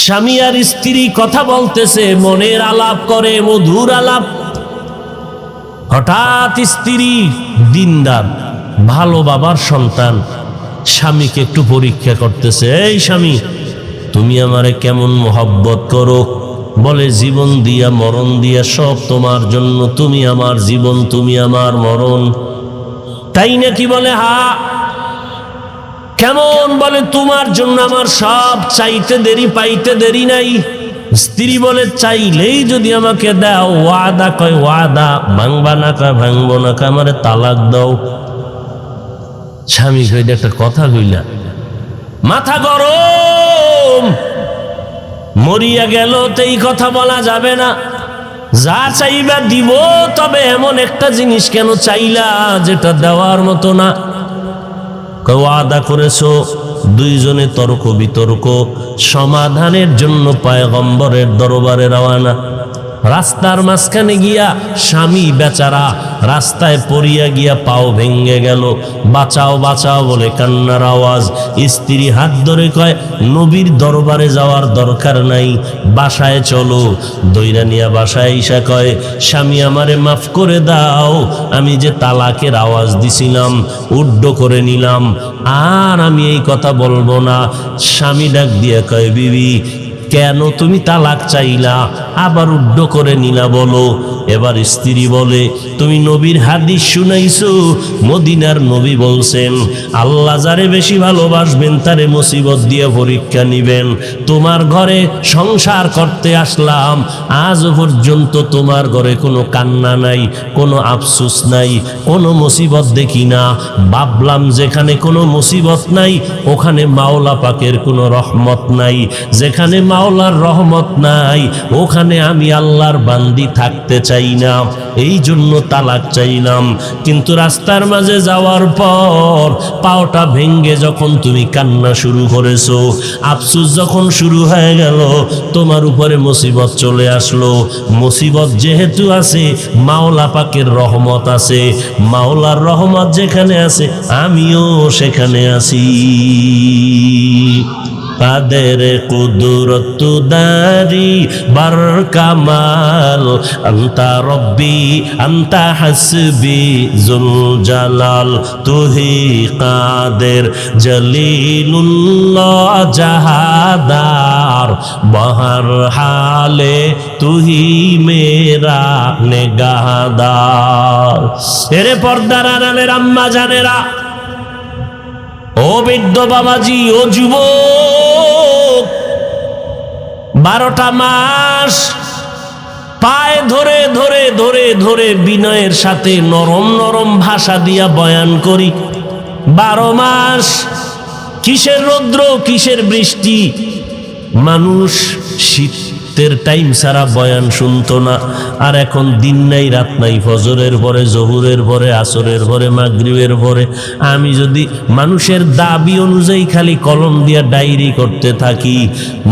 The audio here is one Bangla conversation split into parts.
স্বামী আর স্ত্রী কথা বলতেছে, মনের আলাপ করে, মধুর আলাপ। হঠাৎ স্ত্রী দিনদার ভালো বাবার সন্তান স্বামীকে একটু পরীক্ষা করতেছে। এই স্বামী, তুমি আমারে কেমন মোহব্বত করো? বলে, জীবন দিয়া মরণ দিয়া সব তোমার জন্য, তুমি আমার জীবন, তুমি আমার মরণ। তাই নাকি? বলে, হা। কেমন? বলে, তোমার জন্য আমার সব, চাইতে দেরি পাইতে দেরি নাই। স্ত্রী বলে, চাইলেই যদি আমাকে দাও। ওয়াদা কয়, ওয়াদা ভাঙবা না, কয় ভাঙবো না, কয় আমারে তালাক দাও। স্বামী কইলে, একটা কথা কইলা, মাথা গরম, মরিয়া গেল তো এই কথা বলা যাবে না। যা চাইবা দিব, তবে এমন একটা জিনিস কেন চাইলা যেটা দেওয়ার মতো না? ওয়াদা করেছো। দুইজনে তর্ক বিতর্ক, সমাধানের জন্য পয়গম্বরের দরবারে রওনা। রাস্তার মাঝখানে গিয়া স্বামী বেচারা রাস্তায় পড়িয়া গিয়া পাও ভেঙ্গে গেল। বাঁচাও বাঁচাও বলে কান্নার আওয়াজ। স্ত্রী হাত ধরে কয়, নবীর দরবারে যাওয়ার দরকার নাই, বাসায় চলো। দইরা নিয়া বাসায় ঈশা কয়, স্বামী আমারে মাফ করে দাও, আমি যে তালাকের আওয়াজ দিছিলাম উড্ড করে নিলাম, আর আমি এই কথা বলবো না। স্বামী ডাক দিয়া কয়, বিবি কেন তুমি তালাক চাইলা, আবার উড্ড করে নিলা বলো? এবার স্ত্রী বলে, তুমি নবীর হাদিস শুনাইছো, মদিনার নবী বলছেন আল্লাহ যারে বেশি ভালোবাসবেন তারে মুসিবত দিয়ে পরীক্ষা নিবেন। তোমার ঘরে সংসার করতে আসলাম, আজ পর্যন্ত তোমার ঘরে কোনো কান্না নাই, কোনো আফসোস নাই, কোনো মুসিবত দেখি না। ভাবলাম যেখানে কোনো মুসিবত নাই ওখানে মাওলা পাকের কোনো রহমত নাই, যেখানে মাওলার রহমত নাই ওখানে আমি আল্লাহর বান্দি থাকতে চাই না, এই জন্য তালাক চাইলাম। কিন্তু রাস্তার মাঝে যাওয়ার পর পাওটা ভেঙ্গে যখন তুমি কান্না শুরু করেছো, আফসোস যখন শুরু হয়ে গেল, তোমার উপরে মুসিবত চলে আসলো। মুসিবত যেহেতু আছে, মাওলা পাকের রহমত আছে, মাওলার রহমত যেখানে আছে আমিও সেখানে আছি। কাদের কুদরত দারি বার কামাল, আন্তা রব্বি আন্তা হাসবি জুল জালাল, তুহি কাদের জলিলুল্লাহ জাহাদার, বহর হালে তুহি মেরা নেগাহদার। এরে পর্দার আড়ালের আম্মা জানেরা, ও বৃদ্ধ বাবাজি, ও যুবক, 12টা মাস পায়ে ধরে ধরে ধরে ধরে বিনয়ের সাথে নরম নরম ভাষা দিয়া বয়ান করি। 12 মাস কিসের রৌদ্র, কিসের বৃষ্টি, মানুষ শীতের টাইম ছাড়া বয়ান শুনতো না। আর এখন দিন নাই রাত নাই, ফজরের পরে, জহুরের পরে, আসরের পরে, মাগরিবের পরে আমি যদি মানুষের দাবি অনুযায়ী খালি কলম দিয়া ডায়েরি করতে থাকি,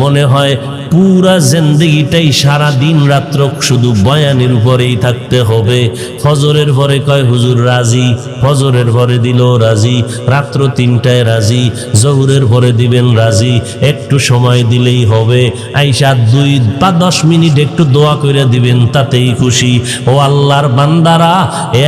মনে হয় পুরা জিন্দেগিটাই সারা দিন রাত্র শুধু বয়ানের উপরেই থাকতে হবে। ফজরের পরে কয় হুজুর রাজি, ফজরের পরে দিল রাজি, রাত্র 3টায় রাজি, জহুরের পরে দিবেন রাজি, একটু সময় দিলেই হবে, আইসা 2-10 মিনিট একটু দোয়া করে দিবেন, তাতেই খুশি। ও আল্লাহর বান্দারা,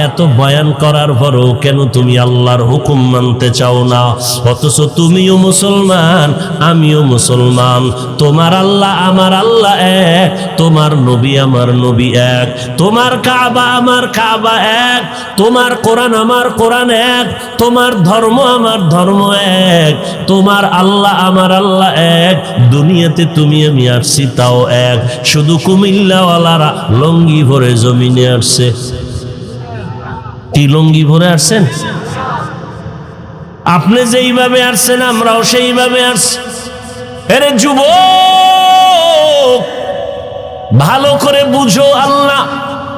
এত বয়ান করার পরও কেন তুমি আল্লাহর হুকুম মানতে চাও না? অথচ তুমিও মুসলমান, আমিও মুসলমান, তোমার আল্লাহ আমার আল্লাহ এক, তোমার নবী আমার নবী এক, তোমার কাবা আমার কাবা এক, তোমার কোরআন আমার কোরআন এক, তোমার ধর্ম আমার ধর্ম এক, তোমার আল্লাহ আমার আল্লাহ এক। দুনিয়াতে তুমি আমি আসছি তাও এক, শুধু কুমিল্লাওয়ালারা লঙ্গি ভরে জমিনে আসছে। কি লঙ্গি ভরে আসছেন? আপনি যেইভাবে আসছেন আমরাও সেইভাবে আসছি। এরে যুবক, ভালো করে বুঝো, আল্লাহ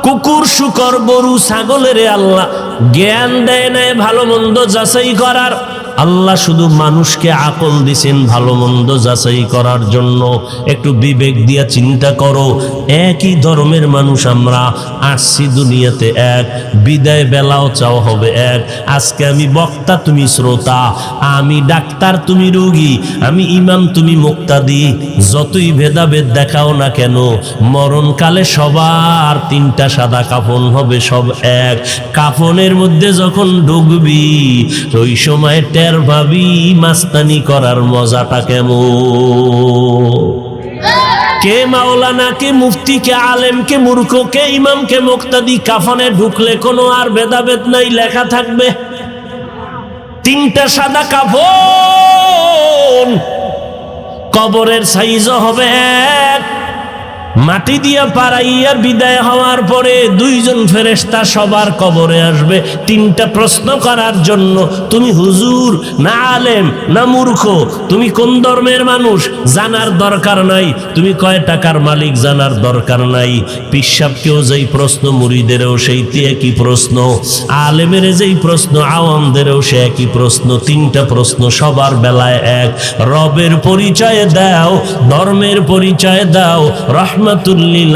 কুকুর শুকর গরু ছাগলের আল্লাহ জ্ঞান দেয় নাই ভালো মন্দ যাচাই করার। আল্লাহ শুধু মানুষকে আকল দিছেন ভালো মন্দ যাচাই করার জন্য। একটু বিবেক দিয়া চিন্তা করো, একই ধর্মের মানুষ আমরা, আসছি দুনিয়াতে এক, বিদায় বেলাও চাও হবে এক। আজকে আমি বক্তা তুমি শ্রোতা, আমি ডাক্তার তুমি রোগী, আমি ইমাম তুমি মুক্তাদি, যতই ভেদাভেদ দেখাও না কেন মরণকালে সবার তিনটা সাদা কাফন হবে, সব এক। কাফনের মধ্যে যখন ঢুকবি ওই সময় টের ভাবি মাস্তানি করার মজাটা কেমন। কে মাওলানা, কে মুফতি, কে আলেম, কে মূর্খ, কে ইমাম, কে মুক্তাদি, কাফনে ঢুকলে কোনো আর ভেদাভেদ নাই, লেখা থাকবে তিনটা সাদা কাফন। কবরের সাইজও হবে এক, মাটি দিয়া পাড়াইয়া বিদায় হওয়ার পরে দুইজন ফেরেশতা সবার কবরে আসবে তিনটা প্রশ্ন করার জন্য। তুমি হুজুর না আলেম না মূর্খ, তুমি কোন ধর্মের মানুষ জানার দরকার নাই, তুমি কয় টাকার মালিক জানার দরকার নাই। পিসাবকেও যেই প্রশ্ন, মুরিদেরও সেই একই প্রশ্ন, আলেমের যেই প্রশ্ন, আওয়ামদেরও সে একই প্রশ্ন। তিনটা প্রশ্ন সবার বেলায় এক। রবের পরিচয় দাও, ধর্মের পরিচয় দাও, রহমাতুল্লিল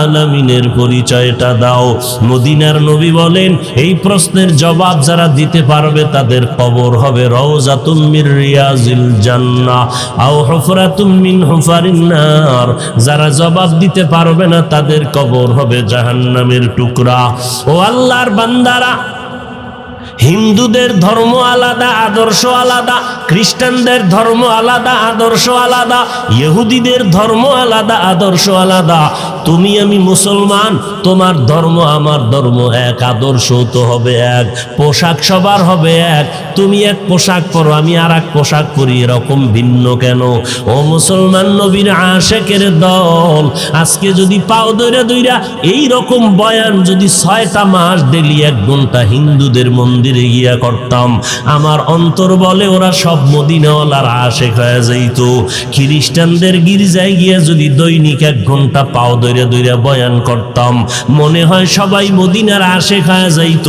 আলামিনের পরিচয়টা দাও। মদিনার নবী বলেন এই প্রশ্নের জবাব যারা দিতে পারবে তাদের কবর হবে রওজাতুম মির রিয়াজিল জান্নাহ আও হুফরাতুম মিন হুফারিন নার। যারা জবাব দিতে পারবে না তাদের কবর হবে জাহান্নামের টুকরা। ও আল্লাহর বান্দারা, হিন্দুদের ধর্ম আলাদা, আদর্শ আলাদা, খ্রিস্টানদের ধর্ম আলাদা, আদর্শ আলাদা, ইহুদিদের ধর্ম আলাদা, আদর্শ আলাদা। তুমি আমি মুসলমান, তোমার ধর্ম আমার ধর্ম এক, আদর্শ তো হবে এক, পোশাক সবার হবে এক। তুমি এক পোশাক পরো, আমি আর এক পোশাক পরি, এরকম ভিন্ন কেন? ও মুসলমান নবীর আশেকের দল, আজকে যদি পাও দইরা দইরা এই রকম বয়ান যদি 6টা মাস ডেলি 1 ঘন্টা হিন্দুদের মন্দিরে গিয়া করতাম, আমার অন্তর বলে ওরা সব মদিনাওয়ালার আশেক হয়ে যাইত। খ্রিস্টানদের গির্জায় গিয়া যদি দৈনিক 1 ঘন্টা পাও দইরা দইরা বয়ান করতাম, মনে হয় সবাই মদিনার আশেক হয়ে যাইত।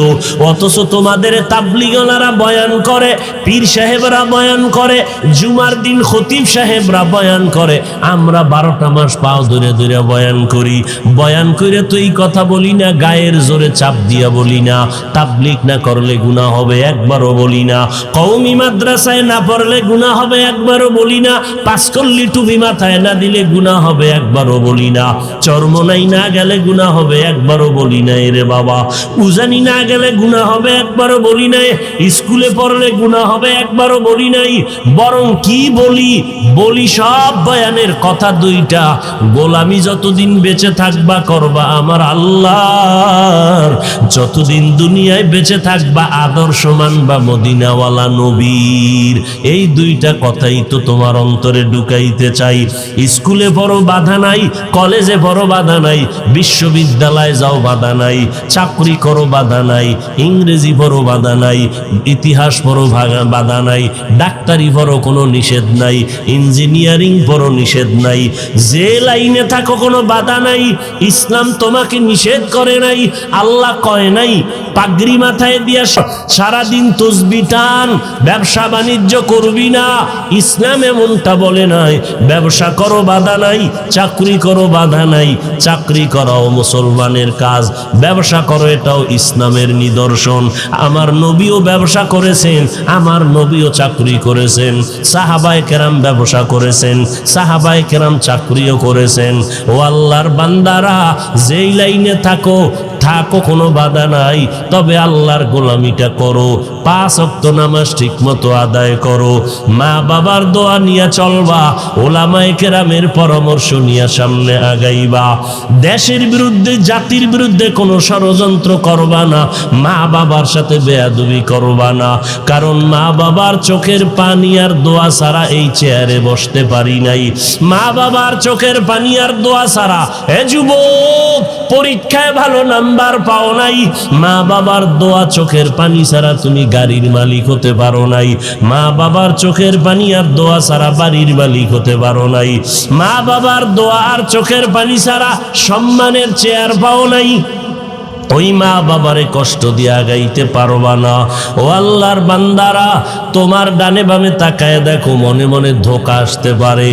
অথচ তোমাদের তাবলিগওয়ালারা বয়ান করে, পীর সাহেবরা বয়ান করে, জুমার দিন খতিব সাহেবরা বয়ান করে, আমরা 12টা মাস পাও দইরা দইরা বয়ান করি। বয়ান করে তো এই কথা বলি না, গায়ের জোরে চাপ দিয়া বলি না। তাবলিগ না করলে গুনাহ হবে, একবারও বলি না। কওমি মাদ্রাসায় না পড়লে গুনাহ হবে, একবারও বলি না। পাঁচকল্লি টুপি মাথায় না দিলে গুনাহ হবে, একবারও বলি না। চরমনাই না গেলে গুনাহ হবে, একবারও বলি না। এরে বাবা, উজানি না গেলে গুনাহ হবে, একবারও বলি নাই। স্কুলে পড়লে গুনাহ হবে, একবারও বলি নাই। বরং কি বলি, বলি সব বয়ানের কথা দুইটা, গোলামি যতদিন বেঁচে থাকবা করবা আমার আল্লাহর, যতদিন দুনিয়ায় বেঁচে থাকবা আদর্শ মানবা মদিনাওয়ালা নবীর। এই দুইটা কথাই তো তোমার অন্তরে ঢুকাইতে চাই। স্কুলে বড় বাধা নাই, কলেজে বড় বাধা নাই, বিশ্ববিদ্যালয়ে যাও বাধা নাই, চাকরি করো বাধা নাই, ইংরেজি বড় বাধা নাই, ইতিহাস বড় বাধা নাই, ডাক্তারি বড় কোনো নিষেধ নাই, ইঞ্জিনিয়ারিং বড় নিষেধ নাই, যে লাইনে থাকো কোনো বাধা নাই। ইসলাম তোমাকে নিষেধ করে নাই, আল্লাহ কয় নাই পাগড়ি মাথায় দিয়া সারাদিন তসবিহ টান, ব্যবসা বাণিজ্য করবি না। ইসলাম এমনটা বলে নাই। ব্যবসা করো বাধা নাই, চাকরি করো বাধা নাই, চাকরি করাও মুসলমানের কাজ, ব্যবসা করো এটাও ইসলামের নিদর্শন। আমার নবীও ব্যবসা করেছেন, আমার নবীও চাকরি করেছেন, সাহাবায়ে কেরাম ব্যবসা করেছেন, সাহাবায়ে কেরাম চাকরিও করেছেন। ও আল্লাহর বান্দারা, যেই লাইনে থাকো থাকো, কোনো বাধা নাই, তবে আল্লাহর গোলামিটা করো। 5 ওয়াক্ত নামাজ ঠিক মতো আদায় করো, মা বাবার দোয়া নিয়ে চলবা, ওলামায়ে কেরামের পরামর্শ নিয়ে সামনে আগাইবা। দেশের বিরুদ্ধে, জাতির বিরুদ্ধে কোনো ষড়যন্ত্র করবা না, মা বাবার সাথে বেয়াদবি করবা না। কারণ মা বাবার চোখের পানি আর দোয়া ছাড়া এই চেয়ারে বসতে পারি নাই। মা বাবার চোখের পানি আর দোয়া ছাড়া, এ যুবক, পরীক্ষায় ভালো নাম্বার পাও নাই, মা বাবার দোয়া চোখের পানি ছাড়া তুমি গাড়ির মালিক হতে পারো নাই। মা বাবার চোখের পানি আর দোয়া ছাড়া বাড়ির মালিক হতে পারো নাই। মা বাবার দোয়া আর চোখের পানি ছাড়া সম্মানের চেয়ার পাও নাই। ওই মা বাবারে কষ্ট দিয়া গাইতে পারবা না। ও আল্লাহর বান্দারা, তোমার ডানে বামে তাকায় দেখো, মনে মনে ধোঁকা আসতে পারে।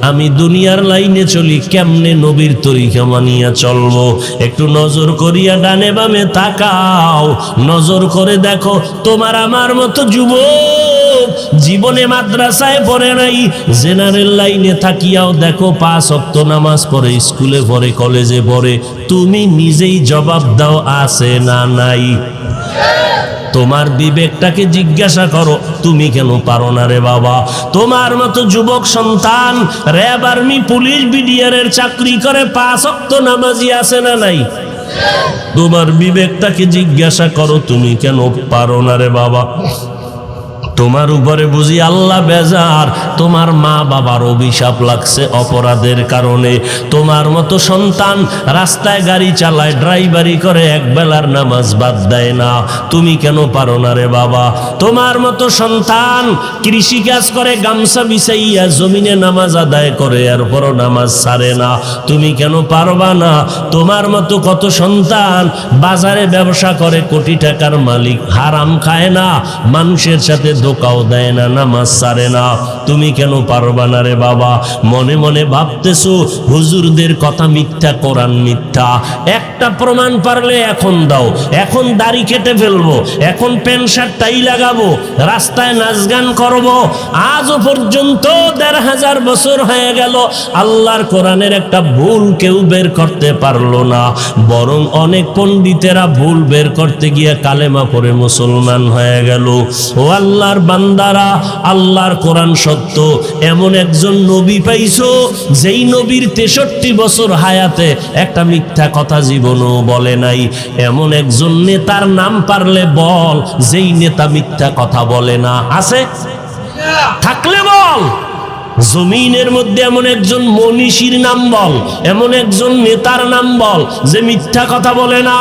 আমি দুনিয়ার লাইনে চলি, কেমনে নবীর তরিকা মানিয়া চলবো? একটু নজর করিয়া ডানে বামে তাকাও, নজর করে দেখো তোমার আমার মতো যুবক জীবনে মাদ্রাসায় পড়ে নাই, জেনারেল লাইনে থাকিয়াও দেখো 5 ওয়াক্ত নামাজ পড়ে, স্কুলে পড়ে, কলেজে পড়ে। তুমি নিজেই জবাব দাও, আছে না নাই? তোমার বিবেকটাকে জিজ্ঞাসা করো, তুমি কেন পারো না রে বাবা? তোমার মতো যুবক সন্তান র্যাব, আর্মি, পুলিশ, বিডিআর এর চাকরি করে, 5 ওয়াক্ত নামাজি আছে না নাই? তোমার বিবেকটাকে জিজ্ঞাসা করো, তুমি কেন পারো না রে বাবা? তোমার উপরে বুঝি আল্লাহ বেজার, তোমার মা বাবার অভিশাপ লাগছে অপরাধের কারণে। তোমার মতো সন্তান রাস্তায় গাড়ি চালায়, ড্রাইভারি করে, এক বেলার নামাজ বাদ দেয় না, তুমি কেন পারো না রে বাবা? তোমার মতো সন্তান কৃষিকাজ করে, গামছা বিছাইয়া জমিনে নামাজ আদায় করে, এরপরও নামাজ ছাড়ে না, তুমি কেন পারবা না? তোমার মতো কত সন্তান বাজারে ব্যবসা করে, কোটি টাকার মালিক, হারাম খায় না, মানুষের সাথে ধোকাও দেয় না, নামাজ ছাড়ে না, তুমি কেন পারবা না রে বাবা? মনে মনে ভাবতেছো হুজুরদের কথা মিথ্যা, কোরআন মিথ্যা। একটা প্রমাণ পারলে এখন দাও, এখন দাড়ি কেটে ফেলবো, এখন প্যান্ট শার্ট টাই লাগাবো, রাস্তায় নাচ গান করবো। আজও পর্যন্ত 1500 বছর হয়ে গেল, আল্লাহর কোরআনের একটা ভুল কেউ বের করতে পারলো না। বরং অনেক পণ্ডিতেরা ভুল বের করতে গিয়ে কালেমা পড়ে মুসলমান হয়ে গেল। ও আল্লাহর বান্দারা, আল্লাহর কোরআন সত্য। এমন একজন নবী পাইছো যেই নবীর 63 বছর হায়াতে একটা মিথ্যা কথা জীবনও বলে নাই। এমন একজন নেতার নাম পারলে বল, যেই নেতা মিথ্যা কথা বলে না। আছে? থাকলে বল। জমিনের মধ্যে এমন একজন মনীষীর নাম বল, এমন একজন নেতার নাম বল যে মিথ্যা কথা বলে না।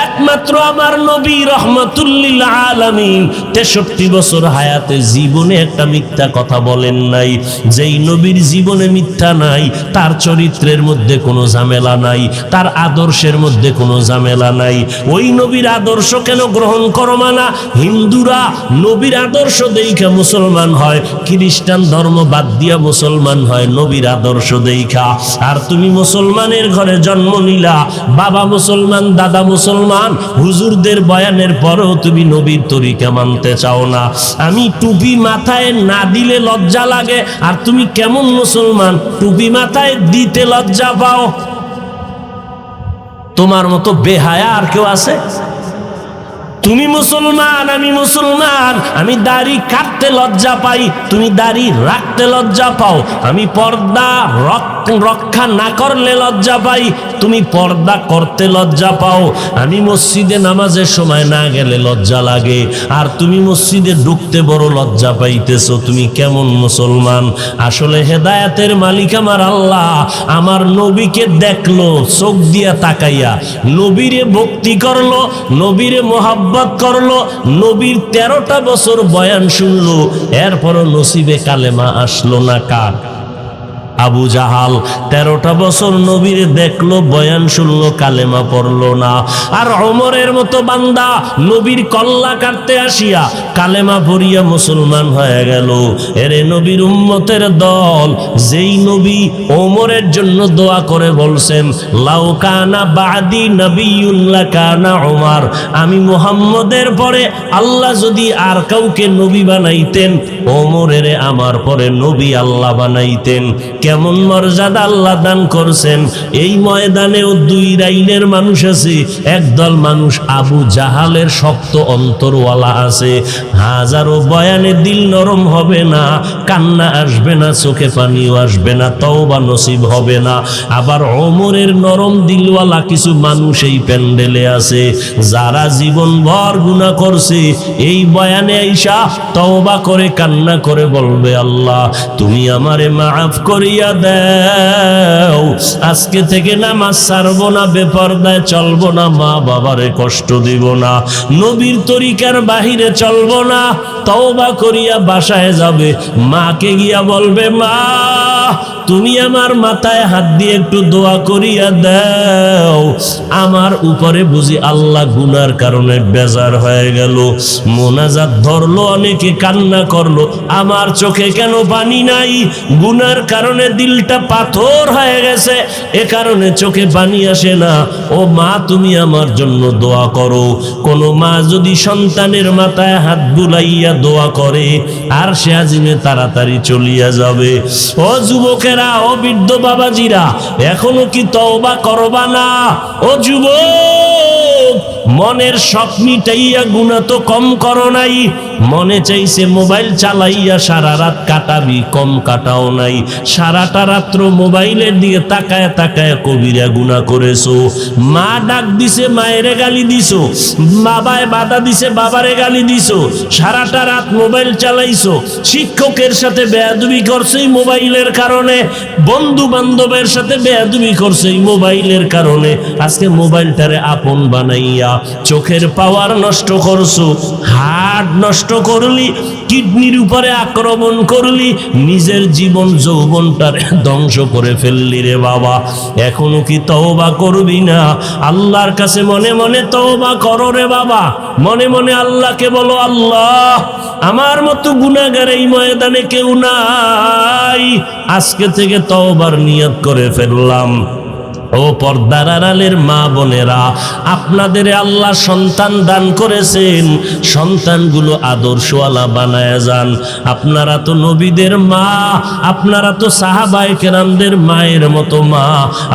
একমাত্র আমার নবী রহমাতুল্লিল আলামিন 63 বছর হায়াতে জীবনে একটা মিথ্যা কথা বলেন নাই। যেই নবীর জীবনে মিথ্যা নাই, তার চরিত্রের মধ্যে কোনো ঝামেলা নাই, তার আদর্শের মধ্যে কোনো ঝামেলা নাই। ওই নবীর আদর্শ কেন গ্রহণ করো না? হিন্দুরা নবীর আদর্শ দেইখা মুসলমান হয়, খ্রিস্টান ধর্ম বাদ দিয়া মুসলমান হয় নবীর আদর্শ দেইখা। আর তুমি মুসলমানের ঘরে জন্ম নিলা, বাবা মুসলমান, দাদা মুসলমান, হুজুরদের বয়ানের পরেও তুমি নবীর তরিকা মানতে চাও না। আমি টুপি মাথায় না দিলে লজ্জা লাগে, আর তুমি কেমন মুসলমান টুপি মাথায় দিতে লজ্জা পাও? তোমার মতো বেহায়া আর কেউ আছে? তুমি মুসলমান, আমি মুসলমান, আমি দাড়ি কাটতে লজ্জা পাই, তুমি দাড়ি রাখতে লজ্জা পাও। আমি পর্দা রক্ষা না করলে লজ্জা পাই, তুমি পর্দা করতে লজ্জা পাও। আমি মসজিদে নামাজের সময় না গেলে লজ্জা লাগে, আর তুমি মসজিদে ঢুকতে বড় লজ্জা পাইতেছো। তুমি কেমন মুসলমান? আসলে হেদায়েতের মালিক আমার আল্লাহ আমার নবীকে দেখলো, চোখ দিয়া তাকাইয়া নবীরে ভক্তি করলো, নবীরে মোহাব্বত করলো, নবীর 13টা বছর বয়ান শুনলো, এরপরও নসিবে কালেমা আসলো না। কার? আবু জাহাল 13টা বছর নবীর দেখলো, বয়ান শুনলো, কালেমা পড়লো না। আর ওমরের মতো বান্দা নবীর কল্লা কাটতে আসিয়া কালেমা পড়িয়া মুসলমান হয়ে গেল। এরে নবীর উম্মতের দল, যেই নবী ওমরের জন্য দোয়া করে বলছেন, লাউ কানা বাদি নবিয়্যুন লাকানা ওমর, আমি মুহাম্মদের পরে আল্লাহ যদি আর কাউকে নবী বানাইতেন, ওমরের আমার পরে নবী আল্লাহ বানাইতেন। কেমন মর্যাদা আল্লাহ দান করছেন। এই ময়দানেও 2 লাইনের মানুষ আছে। একদল মানুষ আবু জাহালের শক্ত অন্তরওয়ালা আছে। হাজারো বয়ানে দিল নরম হবে না, কান্না আসবে না, চোখে পানিও আসবে না, তওবা নসিব হবে না। আবার ওমরের নরম দিলওয়ালা কিছু মানুষ এই প্যান্ডেলে আছে, যারা জীবনভর গুনাহ করছে, এই বয়ানে আইসা তওবা করে কান্না করে বলবে, আল্লাহ তুমি আমারে মাফ করিয়া দাও, আজকে থেকে নামাজ ছাড়বো না, বেপরদায় চলবো না, মা বাবারে কষ্ট দিব না, নবীর তরিকার বাহিরে চলবো না। তওবা করিয়া বাসায় যাবে, মাকে গিয়া বলবে, মা তুমি আমার মাথায় হাত দিয়ে একটু দোয়া করিয়া দাও, আমার উপরে বুঝি আল্লাহ গুনার কারণে বেজার হয়ে গেল। মোনাজাত ধরলো, অনেকে কান্না করলো, আমার চোখে কেন পানি নাই? গুনার কারণে দিলটা পাথর হয়ে গেছে, এ কারণে চোখে পানি আসে না। ও মা, তুমি আমার জন্য দোয়া করো। কোন মা যদি সন্তানের মাথায় হাত বুলাইয়া দোয়া করে, আর সে আজিমে তাড়াতাড়ি চলিয়া যাবে। ও যুবকেরা, ও বৃদ্ধ বাবাজিরা, এখনো কি তওবা করবা না? ও যুবক, মনের শখ মিটাইয়া গুনাহ তো কম করো নাই। মনে চাইছে মোবাইল চালাইয়া সারা রাত কাটাবি, কম কাটাও নাই। সারাটা রাত্র মোবাইলের দিকে তাকায় তাকায় কবিরা গুনাহ করেছো। মা ডাক দিছে, মায়েরে গালি দিছো। বাবায় বাধা দিছে, বাবারে গালি দিছো। সারাটা রাত মোবাইল চালাইছো। শিক্ষকের সাথে বেয়াদবি করছো এই মোবাইলের কারণে। বন্ধু বান্ধবের সাথে বেয়াদবি করছো এই মোবাইলের কারণে। আজকে মোবাইলটারে আপন বানাইয়া চোখের পাওয়ার নষ্ট করছো, হার্ট নষ্ট করলি, কিডনির উপরে আক্রমণ করলি, নিজের জীবন যৌবনটারে ধ্বংস করে ফেললি রে বাবা। এখনো কি তওবা করবি না? আল্লাহর কাছে মনে মনে তওবা করো রে বাবা। মনে মনে আল্লাহকে বলো, আল্লাহ, আমার মতো গুনাহগার এই ময়দানে কেউ নাই, আজকে থেকে তওবার নিয়ত করে ফেললাম। ও পর্দার আড়ালের মা বোনেরা, আপনাদের আল্লাহ সন্তান দান করেছেন, সন্তানগুলো আদর্শওয়ালা বানায় যান। আপনারা তো নবীদের মা, আপনারা তো সাহাবায়ে কেরামদের মায়ের মতো মা,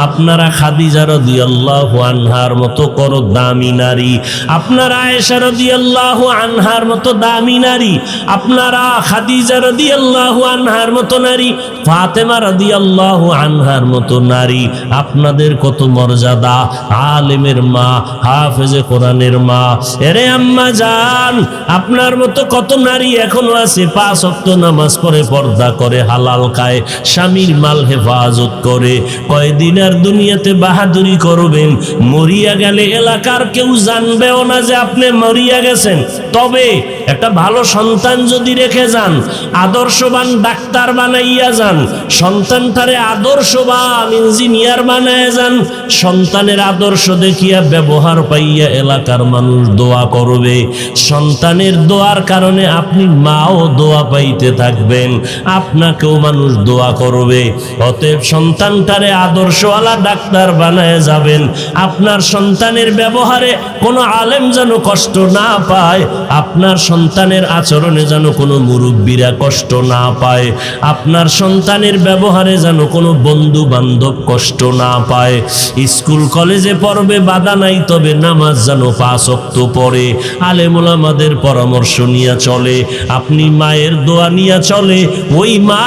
আপনারা খাদিজা রাদিয়াল্লাহু আনহার মতো করো দামি নারী, আপনারা আয়েশা রাদিয়াল্লাহু আনহার মতো দামি নারী, আপনারা খাদিজা রাদিয়াল্লাহু আনহার মতো নারী, ফাতেমা রাদিয়াল্লাহু আনহার মতো নারী। আপনাদের কত মর্যাদা, আলেমের মা, হাফেজে কোরআনের মা। এরে আম্মা জান, আপনার মতো কত নারী এখনো আছে, 5 ওয়াক্ত নামাজ পড়ে, পর্দা করে, হালাল খায়, স্বামীর মাল হেফাজত করে। কয়দিন আর দুনিয়াতে বাহাদুরি করবেন? মরিয়া গেলে এলাকার কেউ জানবেও না যে আপনি মরিয়া গেছেন। তবে একটা ভালো সন্তান যদি রেখে যান, আদর্শবান ডাক্তার বানাইয়া যান, সন্তানটারে আদর্শবান ইঞ্জিনিয়ার বানায় যান, সন্তানের আদর্শ দেখিয়া ব্যবহার পাইয়া এলাকার মানুষ দোয়া করবে। সন্তানের দোয়ার কারণে আপনি মাও দোয়া পাইতে থাকবেন, আপনাকেও মানুষ দোয়া করবে। অতএব সন্তানটারে আদর্শওয়ালা ডাক্তার বানায় যাবেন। আপনার সন্তানের ব্যবহারে কোনো আলেম যেন কষ্ট না পায়, আপনার সন্তানের আচরণে যেন কোনো মুরব্বীরা কষ্ট না পায়, আপনার সন্তানের ব্যবহারে যেন কোনো বন্ধু বান্ধব কষ্ট না পায়। স্কুল কলেজে পড়বে বাধা নাই, তবে নামাজ যেন 5 ওয়াক্ত পড়ে, আলেম ওলামাদের পরামর্শ নিয়ে চলে, আপনি মায়ের দোয়া নিয়ে চলে। ওই মা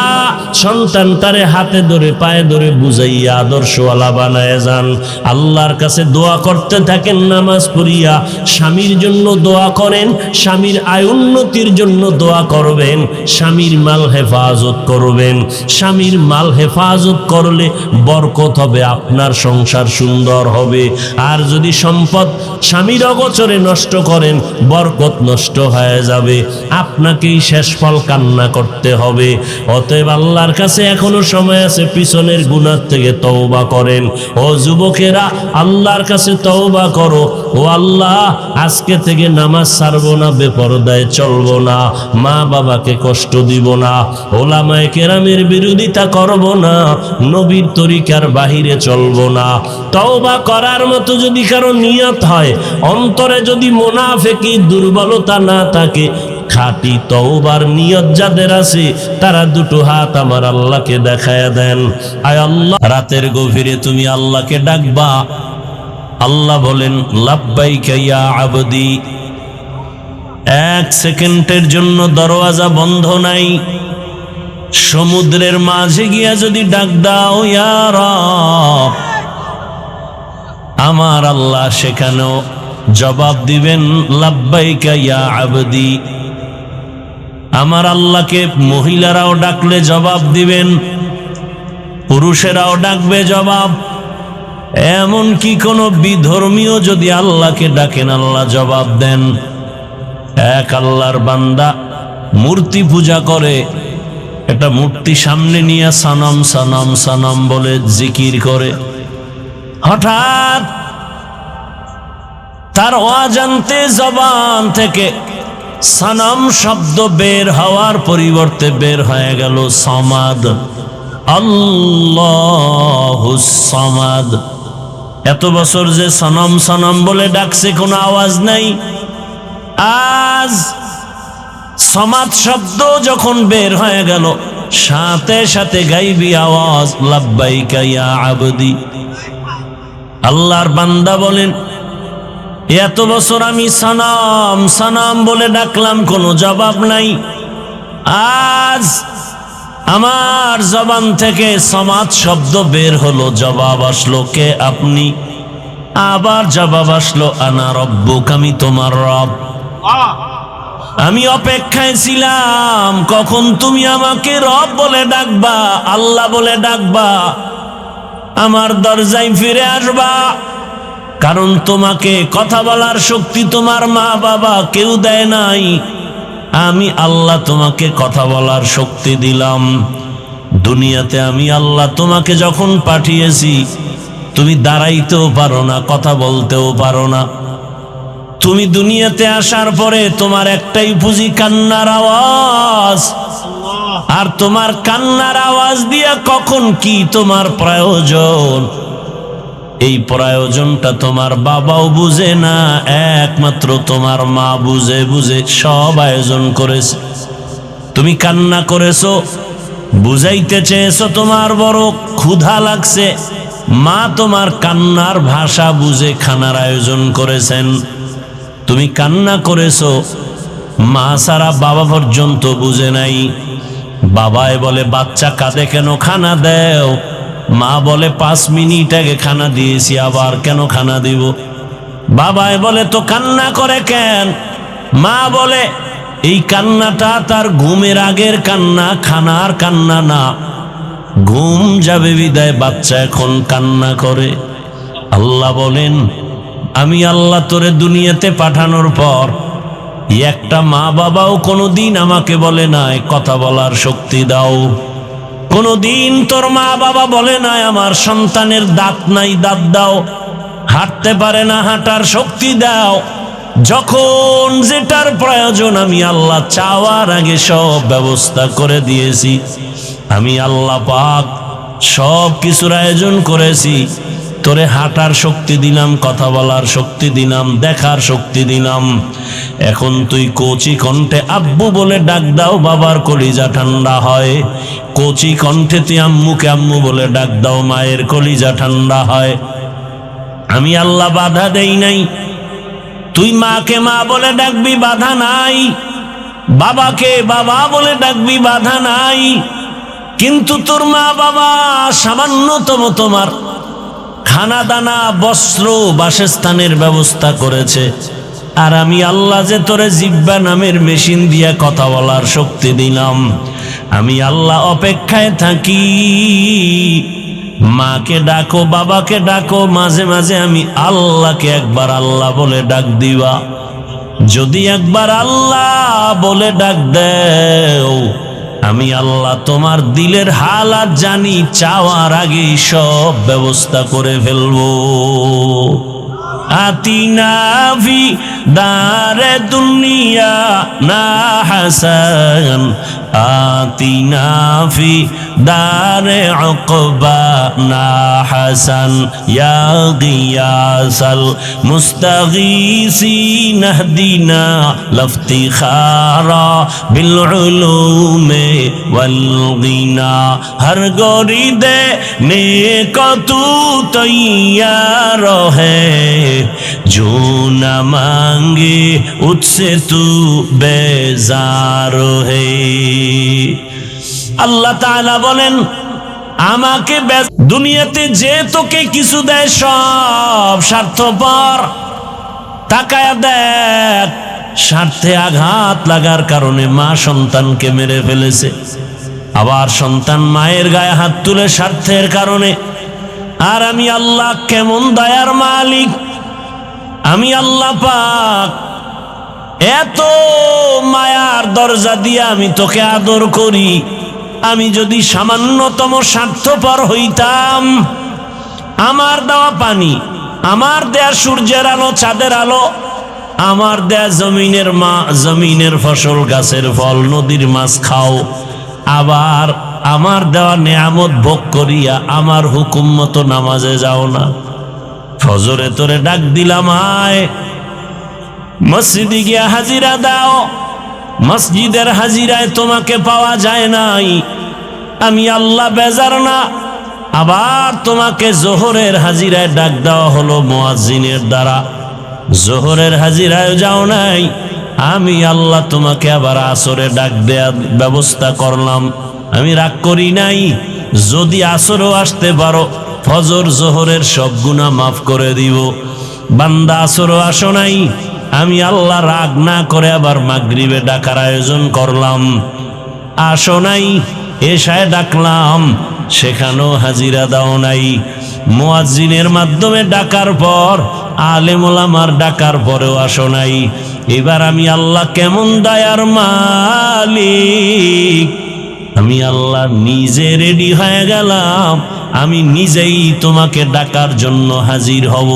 সন্তানটারে হাতে ধরে পায়ে ধরে বুঝাইয়া আদর্শওয়ালা বানায় যান। আল্লাহর কাছে দোয়া করতে থাকেন, নামাজ পড়িয়া স্বামীর জন্য দোয়া করেন, স্বামীর আয় উন্নতির জন্য দোয়া করবেন, স্বামীর মাল হেফাজত করবেন। স্বামীর মাল হেফাজত করলে বরকত হবে, আপনার সংসার সুন্দর হবে। আর যদি সম্পদ স্বামীর অগোচরে নষ্ট করেন, বরকত নষ্ট হয়ে যাবে, আপনাকেই শেষ ফল কান্না করতে হবে। অতএব আল্লাহর কাছে এখনো সময় আছে, পিছনের গুনাহ থেকে তওবা করেন। ও যুবকেরা, আল্লাহর কাছে তওবা করো। ও আল্লাহ, আজকে থেকে নামাজ ছাড়বো না, বেপরদায় চলবো না, মা বাবাকে কষ্ট দিব না, ওলামায়ে কেরামের বিরোধিতা করব না, নবীর তরিকার বাহিরে চলবো না। তওবা করার মতো যদি কারো নিয়ত হয়, অন্তরে যদি মুনাফিকি দুর্বলতা না থাকে, খাঁটি তওবার নিয়ত যাদের আছে, তারা দুটো হাত আমার আল্লাহকে দেখায়া দেন। আয় আল্লাহ, রাতের গভীরে তুমি আল্লাহকে ডাকবা। আল্লাহ বলেন, লাব্বাইকা ইয়া আবদি। 1 সেকেন্ডের জন্য দরওয়াজা বন্ধ নাই। সমুদ্রের মাঝে গিয়া যদি ডাক দাও, ইয়া রব, আমার আল্লাহ সেখানেও জবাব দিবেন, লাব্বাইকা ইয়া আবদি। আমার আল্লাহকে মহিলারাও ডাকলে জবাব দিবেন, পুরুষেরাও ডাকবে জবাব। এমন কি কোনো বিধর্মীয় যদি আল্লাহকে ডাকেন, আল্লাহ জবাব দেন। এক আল্লাহর বান্দা মূর্তি পূজা করে, একটা মূর্তি সামনে নিয়ে সনম সনম সনম বলে জিকির করে। হঠাৎ তার অজান্তে জবান থেকে সনম শব্দ বের হওয়ার পরিবর্তে বের হয়ে গেল সমাদ, আল্লাহুস সমাদ। এত বছর যে সনম সনম বলে ডাকছে, কোনো আওয়াজ নাই। আজ সমাদ শব্দ যখন বের হয়ে গেল, সাথে সাথে গাইবি আওয়াজ, লাব্বাইকা ইয়া আবদি। আল্লাহর বান্দা বলেন, এত বছর আমি সনম সনম বলে ডাকলাম, কোনো জবাব নাই। আজ আমার জবান থেকে সমাদ শব্দ বের হলো, জবাব আসলো, কে আপনি? আবার জবাব আসলো, আনা রব্বুক, আমি তোমার রব। আমি অপেক্ষায় ছিলাম কখন তুমি আমাকে রব বলে ডাকবা, আল্লাহ বলে ডাকবা, আমার দরজায় ফিরে আসবা। কারণ তোমাকে কথা বলার শক্তি তোমার মা বাবা কেউ দেয় নাই, আমি আল্লাহ তোমাকে কথা বলার শক্তি দিলাম। দুনিয়াতে আমি আল্লাহ তোমাকে যখন পাঠিয়েছি, তুমি দাঁড়াইতেও পারো না, কথা বলতেও পারো না। তুমি দুনিয়াতে আসার পরে তোমার একটাই পুঁজি, কান্নার আওয়াজ। আর তোমার কান্নার আওয়াজ দিয়া কখন কি তোমার প্রয়োজন, এই প্রয়োজনটা তোমার বাবাও বুঝে না, একমাত্র তোমার মা বুঝে। বুঝে সব আয়োজন করেছে। তুমি কান্না করেছো, বুঝাইতে চেয়েছো তোমার বড় ক্ষুধা লাগছে, মা তোমার কান্নার ভাষা বুঝে খানার আয়োজন করেছেন। তুমি কান্না করেছো, মা ছাড়া বাবা পর্যন্ত বুঝে নাই। বাবায় বলে, বাচ্চা কাঁদে কেন, খানা দেও। মা বলে, 5 মিনিট আগে খানা দিয়েছি, আবার কেন খানা দিব? বাবায় বলে, তো কান্না করে কেন? মা বলে, এই কান্নাটা তার ঘুমের আগের কান্না, খানার কান্না না। ঘুম যাবে বিদায় বাচ্চা এখন কান্না করে। আল্লাহ বলেন, আমি আল্লাহ তোরে দুনিয়াতে পাঠানোর পর একটা মা বাবাও কোনোদিন আমাকে বলে নাই কথা বলার শক্তি দাও। কোনোদিন তোর মা বাবা বলে নাই আমার সন্তানের দাঁত নাই, দাঁত দাও। হাঁটতে পারে না, হাঁটার শক্তি দাও। যখন যেটার প্রয়োজন আমি আল্লাহ চাওয়ার আগে সব ব্যবস্থা করে দিয়েছি। আমি আল্লাহ পাক সব কিছুর আয়োজন করেছি। তোরে হাঁটার শক্তি দিলাম, কথা বলার শক্তি দিলাম, দেখার শক্তি দিলাম। এখন তুই কচি কণ্ঠে আব্বু বলে ডাক দাও, বাবার কলিজা ঠান্ডা হয়। কচি কণ্ঠে তুই আম্মুকে আম্মু বলে ডাক দাও, মায়ের কলিজা ঠান্ডা হয়। আমি আল্লাহ বাধা দেই নাই। তুই মাকে মা বলে ডাকবি, বাধা নাই। বাবাকে বাবা বলে ডাকবি, বাধা নাই। কিন্তু তোর মা বাবা সামান্যতম তোমার খানা দানা, বস্ত্র, বাসস্থানের ব্যবস্থা করেছে। আর আমি আল্লাহ যে তোরে জিব্বা নামের মেশিন দিয়া কথা বলার শক্তি দিলাম। আমি আল্লাহ অপেক্ষায় থাকি। মাকে ডাকো, বাবাকে ডাকো, মাঝে মাঝে আমি আল্লাহকে একবার আল্লাহ বলে ডাক দিবা। যদি একবার আল্লাহ বলে ডাক দেও, আমি আল্লাহ তোমার দিলের হালাত জানি, চাওয়ার আগেই সব ব্যবস্থা করে ফেলবো। আতিনা ফি দারে দুনিয়া না হাসান, আতিনা ফি দারে উকবা না হাসান, ইয়া গিয়াসাল মুস্তাগীসিন ইহদিনা লাফতিখারা বিল উলুমে ওয়াল গিনা। হর গরিদে নেক তু তৈয়ার है, जो न मांगे उससे तू बेजार है। আল্লাহ তাআলা বলেন, আমাকে দুনিয়াতে যে তোকে কিছু দেয় সব স্বার্থপর। তাকায়া দেখ, স্বার্থে আঘাত লাগার কারণে মা সন্তানকে মেরে ফেলেছে। আবার সন্তান মায়ের গায়ে হাত তুলে স্বার্থের কারণে। আর আমি আল্লাহ কেমন দয়ার মালিক। আমি আল্লাহ পাক এত মায়ার দরজা দিয়ে আমি তোকে আদর করি। আমি যদি সামান্যতম স্বার্থপর হইতাম, আমার দেওয়া পানি, আমার দেয়া সূর্যের আলো, চাঁদের আলো, আমার দেয়া জমিনের ফসল, গাছের ফল, নদীর মাছ খাও, আবার আমার দেওয়া নেয়ামত ভোগ করিয়া আমার হুকুম মতো নামাজে যাও না। ফজরে তোরে ডাক দিলাম, আয় মসজিদে গিয়া হাজিরা দাও, মসজিদের হাজিরায় তোমাকে পাওয়া যায় নাই, আমি আল্লাহ বেজার না। আবার তোমাকে জোহরের হাজিরায় ডাক দেওয়া হলো মুয়াজ্জিনের দ্বারা, জোহরের হাজিরায় যাও নাই, আমি আল্লাহ তোমাকে আবার আসরে ডাক দেওয়ার ব্যবস্থা করলাম, আমি রাগ করি নাই। যদি আসরও আসতে পারো, ফজর জোহরের সব গুনাহ মাফ করে দিব। বান্দা আসরও আসো নাই, আমি আল্লাহ রাগ না করে আবার মাগরিবে ডাকার আয়োজন করলাম। আসো নাই, এশায় ডাকলাম, সেখানেও হাজিরা দাও নাই। মুয়াজ্জিনের মাধ্যমে ডাকার পর, আলেম ওলামার ডাকার পরেও আসো নাই। এবার আমি আল্লাহ কেমন দয়ার মালিক, আমি আল্লাহ নিজে রেডি হয়ে গেলাম, আমি নিজেই তোমাকে ডাকার জন্য হাজির হব।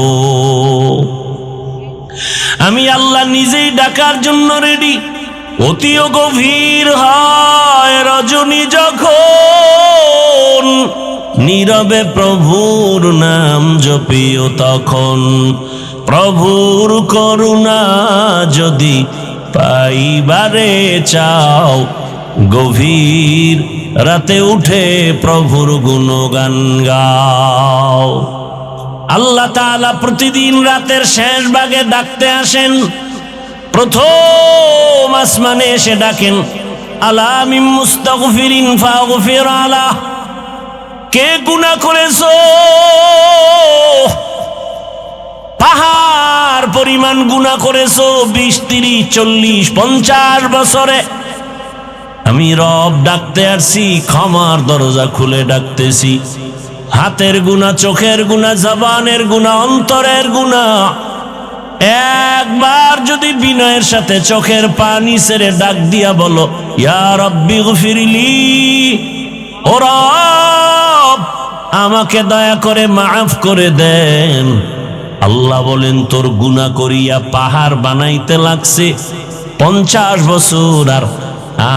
আমি আল্লাহ নিজেই ডাকার জন্য রেডি। অতিও গভীর হয় রজনী যখন, নীরবে প্রভুর নাম জপিও তখন। প্রভুর করুণা যদি পাইবারে চাও, গভীর রাতে উঠে প্রভুর গুণগান গাও। আল্লাহ তাআলা প্রতিদিন রাতের শেষ ভাগে ডাকতে আসেন। প্রথম আসমানে এসে ডাকেন, আলা মিন মুস্তাগফিরিন ফাগফির আলাহ। কে গুনাহ করেছো? পাহাড় পরিমাণ গুনাহ করেছো, 20, 30, 40, 50 বছরে। আমি রব ডাকতে আসছি, ক্ষমার দরজা খুলে ডাকতেছি। হাতের গুনাহ, চোখের গুনাহ, জবানের গুনাহ, অন্তরের গুনাহ। একবার যদি বিনয়ের সাথে চোখের পানি ছেড়ে ডাক দিয়া বলো, ইয়া রব্বি গফিরলি, ও রব আমাকে দয়া করে মাফ করে দেন। আল্লাহ বলেন, তোর গুনাহ করিয়া পাহাড় বানাইতে লাগছে 50 বছর, আর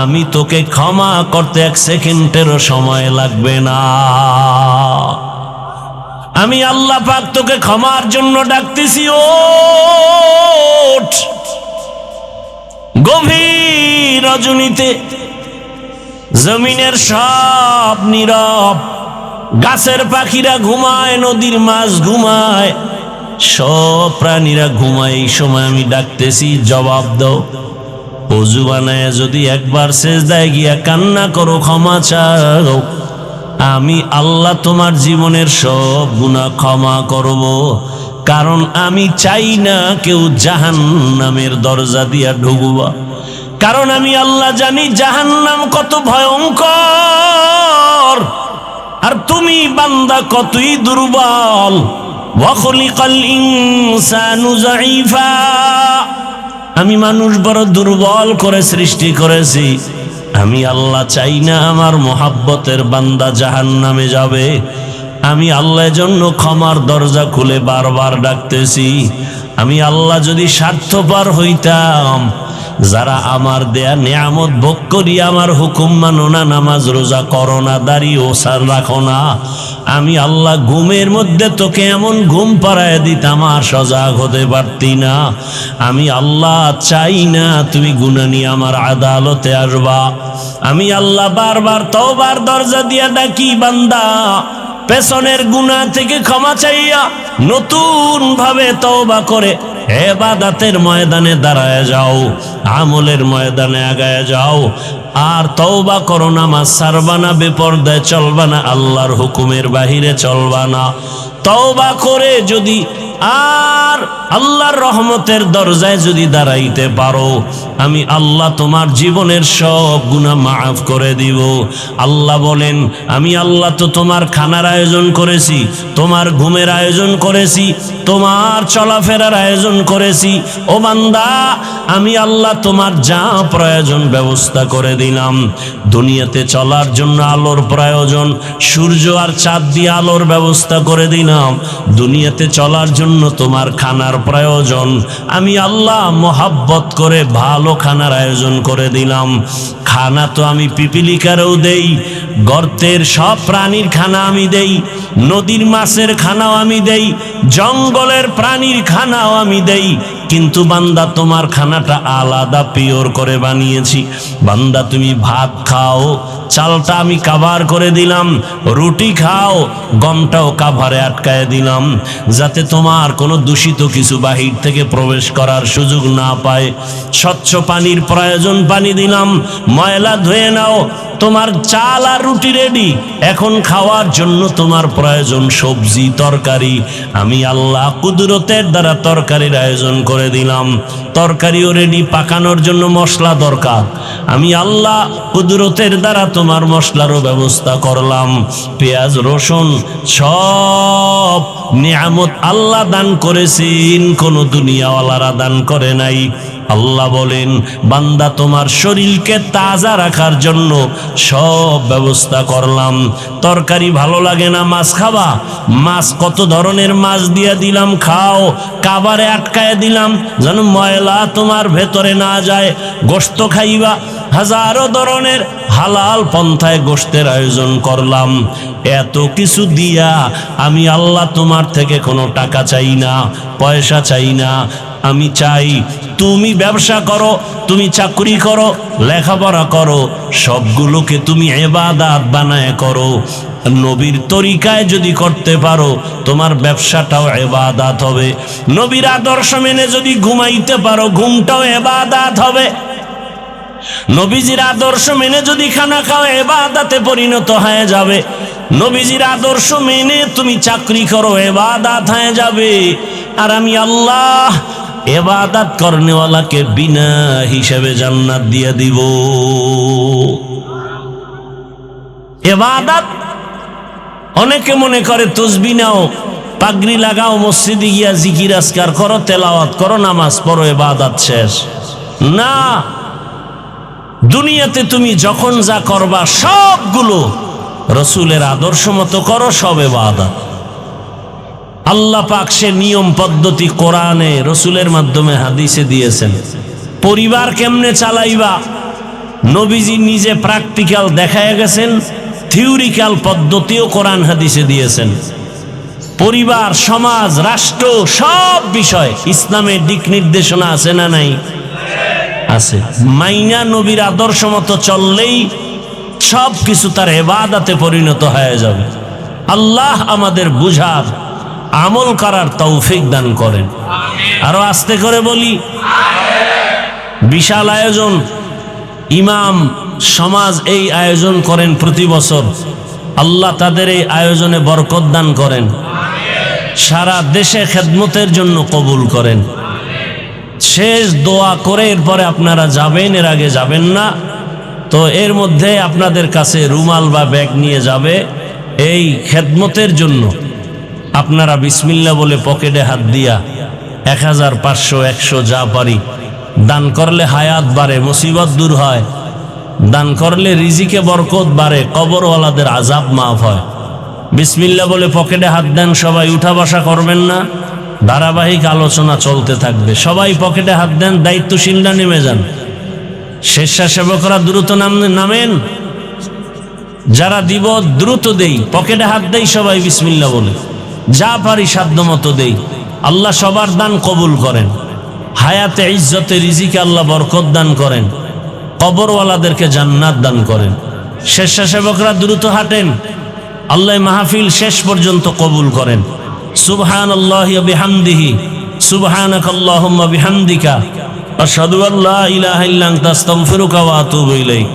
আমি তোকে ক্ষমা করতে 1 সেকেন্ডেরও সময় লাগবে না। আমি আল্লাহ পাক তোকে ক্ষমার জন্য ডাকতেছি, ওঠ। গভীর রজনীতে জমিনের সব নীরব, গাছের পাখিরা ঘুমায়, নদীর মাছ ঘুমায়, সব প্রাণীরা ঘুমায়। এই সময় আমি ডাকতেছি, জবাব দাও। ওযু বানায় যদি একবার সেজদায় গিয়া কান্না করো, ক্ষমা চাও, আমি আল্লাহ তোমার জীবনের সব গুনাহ ক্ষমা করব। কারণ আমি চাই না কেউ জাহান্নামের দরজা দিয়া ঢুকবা। কারণ আমি আল্লাহ জানি জাহান্নাম কত ভয়ঙ্কর, আর তুমি বান্দা কতই দুর্বল। ওয়া খুলিকাল ইনসানু যায়ীফা, আমি মানুষ বড় দুর্বল করে সৃষ্টি করেছি। আমি আল্লাহ চাই না আমার মোহাব্বতের বান্দা জাহান্নামে যাবে। আমি আল্লাহর জন্য ক্ষমার দরজা খুলে বারবার ডাকতেছি। আমি আল্লাহ যদি স্বার্থপর হইতাম, যারা আমার দেয়া নিয়ামত ভোগ করি আমার হুকুম মানো না, নামাজ রোজা করো না, দাড়ি ওসার রাখো না, আমি আল্লাহ ঘুমের মধ্যে তোকে এমন ঘুম পাড়ায় দিতাম আর সজাগ হতে পারতি না। আমি আল্লাহ চাই না তুমি গুনাহ নিয়ে আমার আদালতে আসবা। আমি আল্লাহ বারবার তওবার দরজা দিয়া ডাকি, বান্দা পেছনের গুনাহ থেকে ক্ষমা চাইয়া নতুন ভাবে তওবা করে ইবাদতের ময়দানে দাঁড়ায় যাও, আমলের ময়দানে আগায় যাও। আর তওবা করো, নামাজ ছাড়বা না, বেপরদায় চলবা না, আল্লাহর হুকুমের বাহিরে চলবা না। তওবা করে যদি আর আল্লাহর রহমতের দরজায় যদি দাঁড়াইতে পারো, আমি আল্লাহ তোমার জীবনের সব গুনাহ মাফ করে দিব। আল্লাহ বলেন, আমি আল্লাহ তো তোমার খানার আয়োজন করেছি, তোমার ঘুমের আয়োজন করেছি, তোমার চলাফেরার আয়োজন করেছি। ও বান্দা, আমি আল্লাহ তোমার যা প্রয়োজন ব্যবস্থা করে দিলাম। দুনিয়াতে চলার জন্য আলোর প্রয়োজন, সূর্য আর চাঁদ দিয়ে আলোর ব্যবস্থা করে দিলাম। দুনিয়াতে চলার জন্য তোমার খানার প্রয়োজন, আমি আল্লাহ মোহাব্বত করে ভালো খানার আয়োজন করে দিলাম। খানা তো আমি পিপিলিকারও দেই, গর্তের সব প্রাণীর খানা আমি দেই, নদীর মাছের খানাও আমি দেই, জঙ্গলের প্রাণীর খানাও আমি দেই। কিন্তু বান্দা তোমার খানাটা আলাদা পিওর করে বানিয়েছি। বান্দা তুমি ভাত খাও, চালটা আমি কাভার করে দিলাম, রুটি খাও, গমটাও কাভারে আটকায় দিলাম, যাতে তোমার কোনো দূষিত কিছু বাহির থেকে প্রবেশ করার সুযোগ না পায়। স্বচ্ছ পানির প্রয়োজন, পানি দিলাম, ময়লা ধুয়ে নাও। তোমার চাল আর রুটি রেডি, এখন খাওয়ার জন্য তোমার প্রয়োজন সবজি তরকারি, আমি আল্লাহ কুদরতের দ্বারা তরকারির আয়োজন করে দিলাম। তরকারিও রেডি, পাকানোর জন্য মশলা দরকার, আমি আল্লাহ কুদরতের দ্বারা তোমার মশলারও ব্যবস্থা করলাম। পেঁয়াজ রসুন সব নিয়ামত আল্লাহ দান করেছেন, কোনো দুনিয়াওয়ালারা দান করে নাই। আল্লাহ বলেন, বান্দা তোমার শরীরকে তাজা রাখার জন্য সব ব্যবস্থা করলাম। তরকারি ভালো লাগে না, মাছ খাবা, মাছ কত ধরনের মাছ দিয়ে দিলাম, খাও, কাবারে আটকায় দিলাম যেন ময়লা তোমার ভেতরে না যায়। গোশত খাইবা, হাজারো ধরনের হালাল পন্থায় গোশতের আয়োজন করলাম। এত কিছু দিয়া আমি আল্লাহ তোমার থেকে কোনো টাকা চাই না, পয়সা চাই না। আমি চাই তুমি ব্যবসা করো, তুমি চাকরি করো, লেখাপড়া করো, সবগুলোকে তুমি ইবাদত বানায় করো। নবীর তরিকায় যদি করতে পারো, তোমার ব্যবসাটাও ইবাদত হবে। নবীর আদর্শ মেনে যদি ঘুমাইতে পারো, ঘুমটাও ইবাদত হবে। নবীজির আদর্শ মেনে যদি খানা খাও, ইবাদতে পরিণত হয়ে যাবে। নবীজির আদর্শ মেনে তুমি চাকরি করো, ইবাদত হয়ে যাবে। আর আমি আল্লাহ ইবাদত করনেওয়ালাকে বিনা হিসাবে জান্নাত দিয়ে দিব। ইবাদত অনেকে মনে করে তসবিহ নাও, পাগড়ি লাগাও, মসজিদে গিয়া জিকির আজকার করো, তেলাওয়াত করো, নামাজ পড়ো, ইবাদত শেষ না। দুনিয়াতে তুমি যখন যা করবা সবগুলো রসুলের আদর্শ মতো করো, সব ইবাদত। আল্লাহ পাক সে নিয়ম পদ্ধতি কোরআনে রসুলের মাধ্যমে হাদিসে দিয়েছেন। পরিবার কেমনে চালাইবা, নবীজি নিজে প্র্যাকটিক্যাল দেখায় গেছেন, থিওরিক্যাল পদ্ধতিও কোরআন হাদিসে দিয়েছেন। পরিবার, সমাজ, রাষ্ট্র, সব বিষয় ইসলামের দিক নির্দেশনা আছে না নাই? আছে। মাইনা নবীর আদর্শ মতো চললেই সব কিছু তার ইবাদতে পরিণত হয়ে যাবে। আল্লাহ আমাদের বুঝার, আমল করার তৌফিক দান করেন। আরো আস্তে করে বলি, বিশাল আয়োজন। ইমাম সমাজ এই আয়োজন করেন প্রতি বছর। আল্লাহ তাদের এই আয়োজনে বরকত দান করেন, সারা দেশে খেদমতের জন্য কবুল করেন। শেষ দোয়া করে এরপরে আপনারা যাবেন, এর আগে যাবেন না তো এর মধ্যে আপনাদের কাছে রুমাল বা ব্যাগ নিয়ে যাবে। এই খেদমতের জন্য আপনারা বিসমিল্লাহ বলে পকেটে হাত দিয়া 1000, 500, 100 যা পারি দান করলে হায়াত বাড়ে, মুসিবত দূর হয়। দান করলে রিজিকে বরকত বাড়ে, কবরওয়ালাদের আযাব মাফ হয়। বিসমিল্লাহ বলে পকেটে হাত দেন সবাই, উঠা বসা করবেন না, ধারাবাহিক আলোচনা চলতে থাকবে। সবাই পকেটে হাত দেন, দায়িত্বশীলরা নেমে যান, স্বেচ্ছাসেবকরা দ্রুত নামেন, যারা দিব দ্রুত দেই, পকেটে হাত দেই সবাই বিসমিল্লাহ বলে, যা পারি সাধ্য মতো দেই। আল্লাহ সবার দান কবুল করেন, হায়াতে ইজ্জতে রিজিকে আল্লাহ বরকত দান করেন, কবরওয়ালাদেরকে জান্নাত দান করেন। স্বেচ্ছাসেবকরা দ্রুত হাঁটেন, আল্লাহ মাহফিল শেষ পর্যন্ত কবুল করেন। সুবহানাল্লাহি ওয়া বিহামদিহি, সুবহানাকাল্লাহুম্মা বিহামদিকা, আশহাদু আল্লা ইলাহা ইল্লা আনতা আস্তাগফিরুকা ওয়া আতুবু ইলাইক।